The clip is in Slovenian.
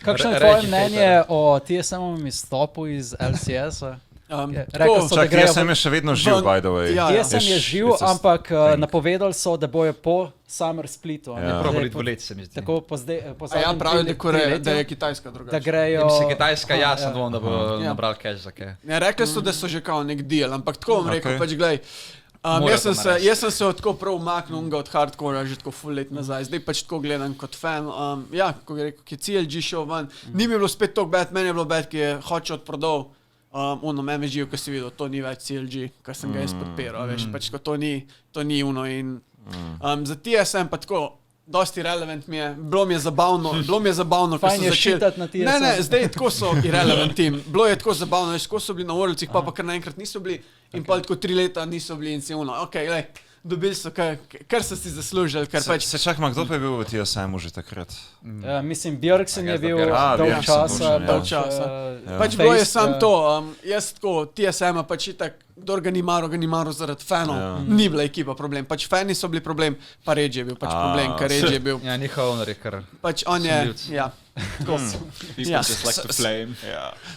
Kakšno je tvoje mnenje o TSM-ovem izstopu iz LCS-a? Čak, TSM je še vedno živ, by the way. TSM je živ, ampak napovedali so, da bojo po Summer Splitu. Probali 2 leti, se mi zdi. Tako po zadnjem pravi, da je Kitajska drugače. Da grejo... Kitajska, sem dvom, da bo nabral cash za kaj. Ne, rekli so, da so že kao nek deal, ampak tako bom rekel, pač glej, jaz sem se tako prav umaknil od hardcora že tako full let nazaj, zdaj pač tako gledam kot fan. Ko je rekel, ki je CLG šel ven, ni mi bilo spet toliko bad, meni je bilo bad, ki je hoče odprodal. MMG-ju, ko si videl, to ni več CLG, kar sem ga jaz podpiral, veš, pač ko to ni uno in za TSM pa tako, dosti relevant mi je, bilo mi je zabavno, ko fajn so je začeli... šitat na TSM. Ne, zdaj tako so irrelevant tim, bilo je tako zabavno, veš, ko so bili na Worldsih, pa kar naenkrat niso bili in pa tako 3 leta niso bili in si uno, glej, dobili so, kar so si zaslužili, kar pač... Se čakam, kdo pa je bil v TSM-u že takrat? Mislim, Björksen je bil dolg časa. Pač bilo je sam to, jaz tako, TSM-a pač itak, kdor ga ni maro zaradi fanov, ni bila ekipa problem, pač fani so bili problem, pa Rage je bil pač problem, ker Rage je bil... Ja, njihov owner je kar... Pač on je, ja. People just like to flame.